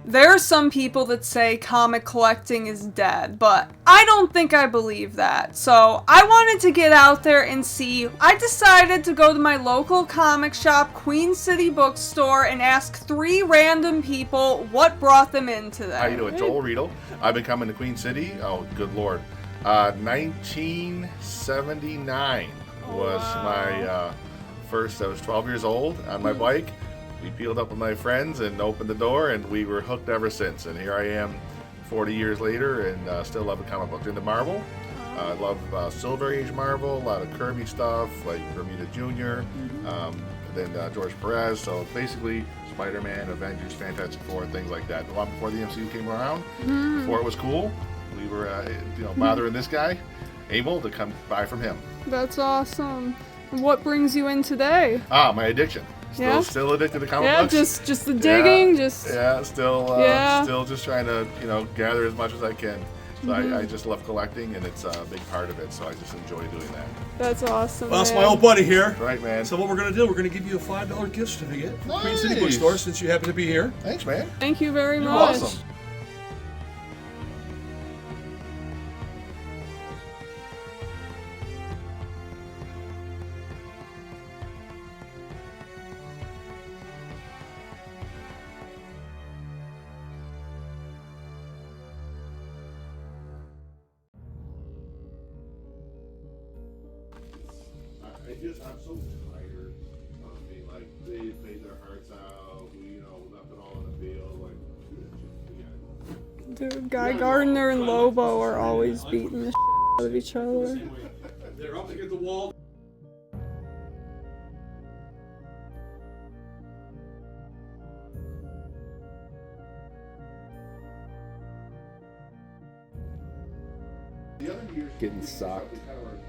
There are some people that say comic collecting is dead, but I don't think I believe that. So I wanted to get out there and see. I decided to go to my local comic shop, Queen City Bookstore, and ask 3 random people what brought them in today. How you doing? Joel Riedel. I've been coming to Queen City. Oh, good lord. 1979 was my first. I was 12 years old on my bike. We peeled up with my friends and opened the door, and we were hooked ever since. And here I am 40 years later and still love the comic books. Into Marvel. I love Silver Age Marvel, a lot of Kirby stuff, like Bermuda Jr., then George Perez. So basically Spider-Man, Avengers, Fantastic Four, things like that. Long before the MCU came around, before it was cool, we were bothering this guy, able to come buy from him. That's awesome. What brings you in today? My addiction. Still addicted to comic books. Just the digging, still just trying to gather as much as I can. So I just love collecting, and it's a big part of it. So I just enjoy doing that. That's awesome. Well, that's my old buddy here. Right, man. So what we're gonna do? We're gonna give you a $5 gift certificate from Queen City Nice. Bookstore since you happen to be here. Thanks, man. Thank you very You're much. awesome. I'm so tired of being like, they paid their hearts out, we, left it all in the field, Dude, Guy Gardner and Lobo are always beating the out of each other. They're up against the wall. Getting sucked.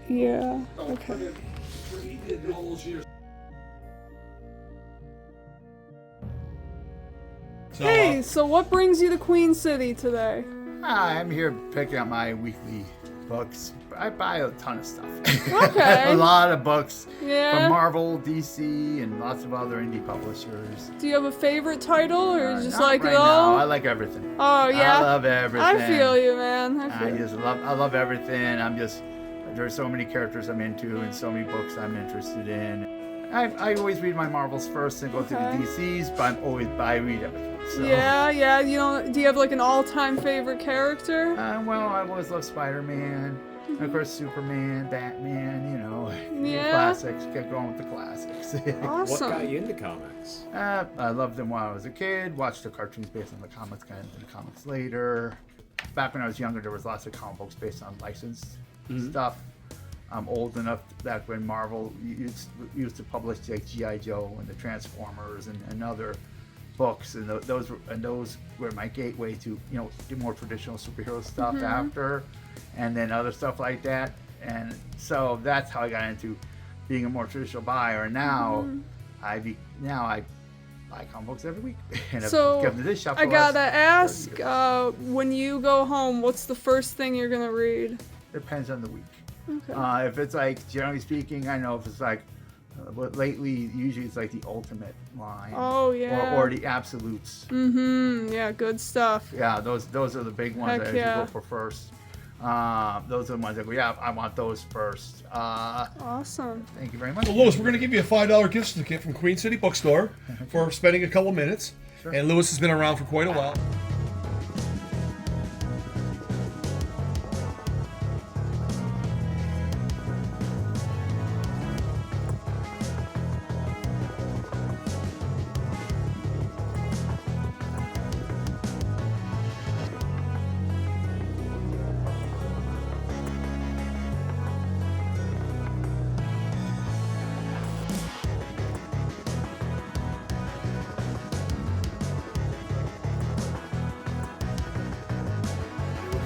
Yeah, okay. Hey, so what brings you to Queen City today? I'm here picking up my weekly books. I buy a ton of stuff. Okay. A lot of books Yeah. from Marvel, DC, and lots of other indie publishers. Do you have a favorite title, or you just Not like right it all? now. I like everything. Oh yeah. I love everything. I feel you, man. I love everything. There's so many characters I'm into and so many books I'm interested in. I always read my Marvels first and go through the DCs, but I read everything. So. Yeah. Do you have like an all-time favorite character? Well, I always love Spider-Man. And of course, Superman, Batman, Yeah. classics. Get going with the classics. Awesome. What got you into comics? I loved them while I was a kid. Watched the cartoons based on the comics, got into the comics later. Back when I was younger, there was lots of comic books based on licensed stuff. I'm old enough back when Marvel used to publish like G.I. Joe and the Transformers and other books, and those were my gateway to do more traditional superhero stuff after, and then other stuff like that. And so that's how I got into being a more traditional buyer. And now I buy comic books every week. And So I've given this shop I for gotta last 30 ask, years. when you go home, what's the first thing you're gonna read? Depends on the week. Okay. If it's like, generally speaking, I know if it's like, but lately, usually it's like the Ultimate line. Oh yeah. Or the Absolutes. Yeah, good stuff. Yeah, those are the big ones Heck that I usually yeah. go for first. Those are the ones that go, yeah, I want those first. Awesome. Thank you very much. Well, Lewis, we're going to give you a $5 gift certificate from Queen City Bookstore for spending a couple minutes. Sure. And Lewis has been around for quite a while.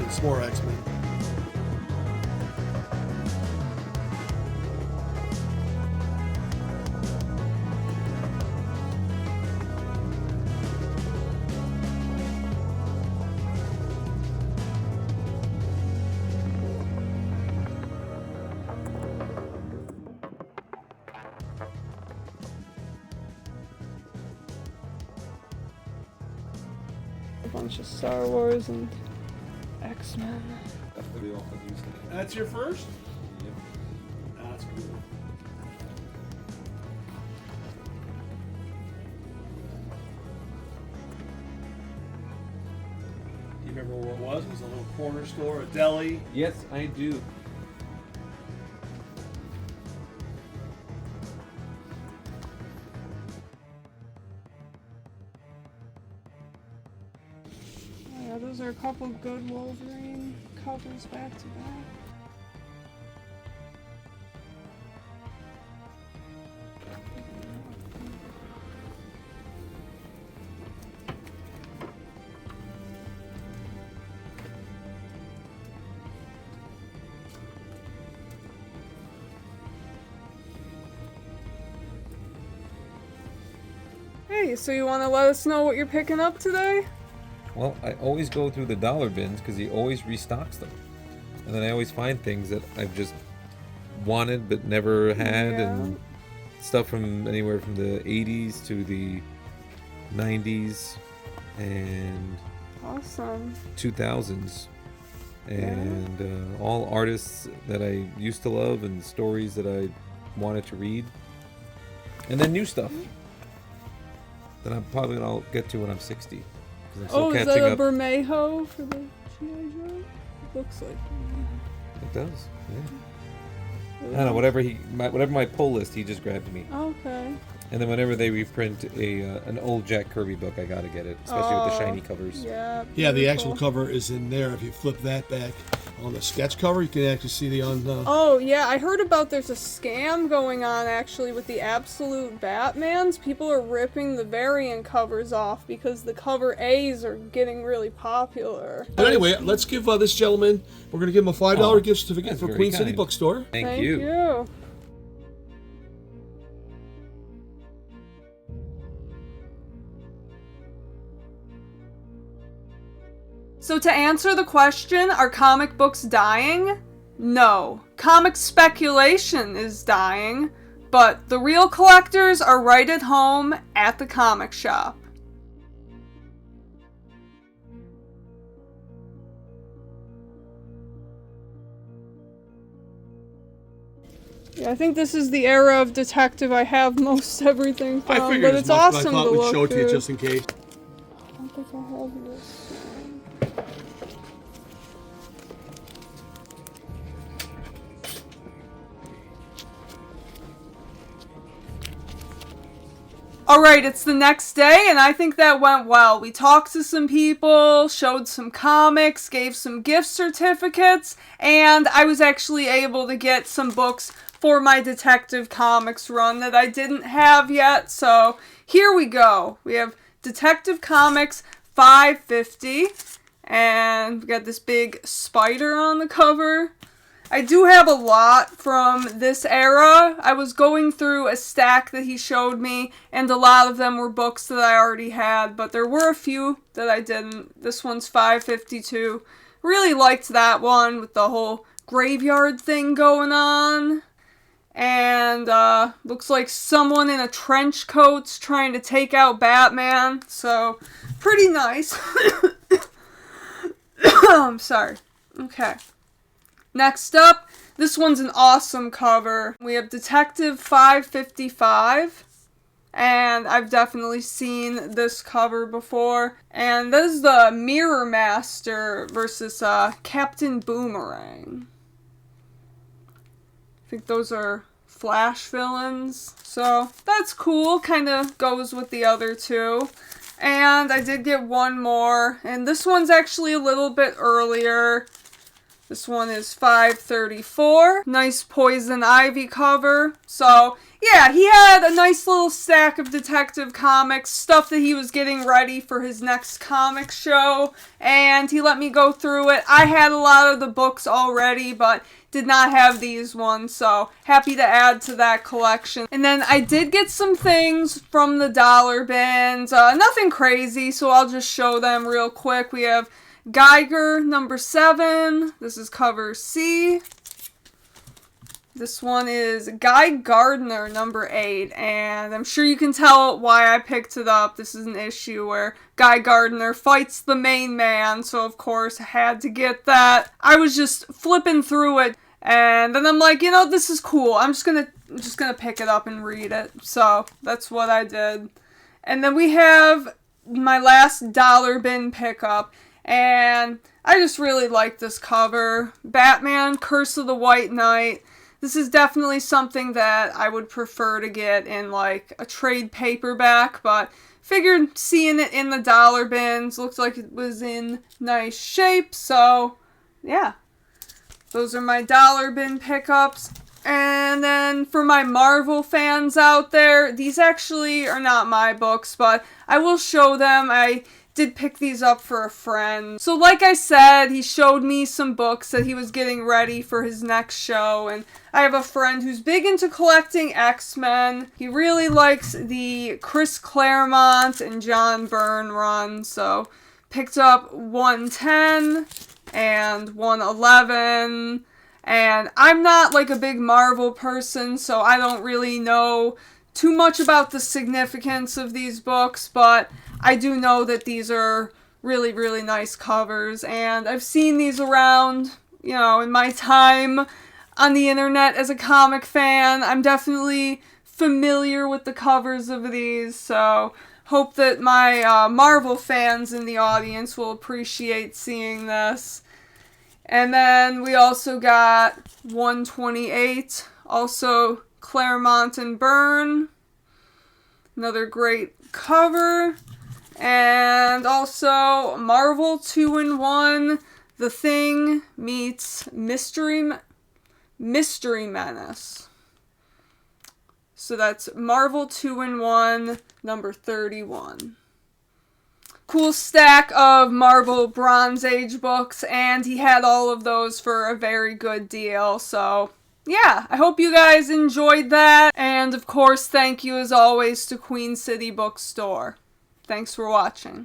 It's more X-Men. bunch of Star Wars and X-Men. That's your first? Yep. That's cool. Do you remember where it was? It was a little corner store, a deli. Yes, I do. Yeah, those are a couple good Wolverine covers back to back. Hey, so you want to let us know what you're picking up today? Well, I always go through the dollar bins because he always restocks them. And then I always find things that I've just wanted but never had, and stuff from anywhere from the 80s to the 90s and Awesome. 2000s. And all artists that I used to love and stories that I wanted to read. And then new stuff that I'm probably going to get to when I'm 60. 'Cause I'm still Is catching that a up. Bermejo for the G.I. Joe? It looks like It does, yeah. I don't know, whatever my pull list, he just grabbed me. Okay. And then whenever they reprint an old Jack Kirby book, I gotta get it, especially with the shiny covers. Yeah. Yeah, the actual beautiful. cover is in there. If you flip that back on the sketch cover, you can actually see the Oh, yeah, I heard about there's a scam going on actually with the Absolute Batmans. People are ripping the variant covers off because the cover A's are getting really popular. But anyway, let's give this gentleman, we're going to give him a $5 gift certificate that's for very Queen City kind. Bookstore. Thank you. you. So to answer the question, are comic books dying? No. Comic speculation is dying, but the real collectors are right at home at the comic shop. Yeah, I think this is the era of detective I have most everything from, I figured but as it's much, awesome but I thought to we'd look show it to you through. just in case. I don't think I have this. Alright, it's the next day, and I think that went well. We talked to some people, showed some comics, gave some gift certificates, and I was actually able to get some books for my Detective Comics run that I didn't have yet, so here we go. We have Detective Comics 550, and we got this big spider on the cover. I do have a lot from this era. I was going through a stack that he showed me, and a lot of them were books that I already had, but there were a few that I didn't. This one's 552. Really liked that one with the whole graveyard thing going on. And looks like someone in a trench coat's trying to take out Batman, so pretty nice. I'm sorry. Okay. Next up, this one's an awesome cover. We have Detective 555, and I've definitely seen this cover before. And this is the Mirror Master versus Captain Boomerang. I think those are Flash villains, so that's cool. Kind of goes with the other two. And I did get one more, and this one's actually a little bit earlier. This one is 534. Nice Poison Ivy cover. So, yeah, he had a nice little stack of Detective Comics, stuff that he was getting ready for his next comic show, and he let me go through it. I had a lot of the books already, but did not have these ones, so happy to add to that collection. And then I did get some things from the dollar bins. Nothing crazy, so I'll just show them real quick. We have Geiger number 7. This is cover C. This one is Guy Gardner number 8, and I'm sure you can tell why I picked it up. This is an issue where Guy Gardner fights the main man, so of course I had to get that. I was just flipping through it, and then I'm like, you know, this is cool. I'm just gonna pick it up and read it. So that's what I did. And then we have my last dollar bin pickup, and I just really like this cover. Batman, Curse of the White Knight. This is definitely something that I would prefer to get in like a trade paperback, but figured seeing it in the dollar bins looked like it was in nice shape, so yeah. Those are my dollar bin pickups. And then for my Marvel fans out there, these actually are not my books, but I will show them. I did pick these up for a friend. So like I said, he showed me some books that he was getting ready for his next show, and I have a friend who's big into collecting X-Men. He really likes the Chris Claremont and John Byrne run, so picked up 110 and 111. And I'm not like a big Marvel person, so I don't really know too much about the significance of these books, but I do know that these are really, really nice covers, and I've seen these around, you know, in my time on the internet as a comic fan. I'm definitely familiar with the covers of these, so hope that my Marvel fans in the audience will appreciate seeing this. And then we also got 128, also Claremont and Byrne. Another great cover. And also Marvel 2-in-1, The Thing meets Mystery Menace. So that's Marvel 2-in-1, number 31. Cool stack of Marvel Bronze Age books, and he had all of those for a very good deal. So yeah, I hope you guys enjoyed that, and of course thank you as always to Queen City Bookstore. Thanks for watching.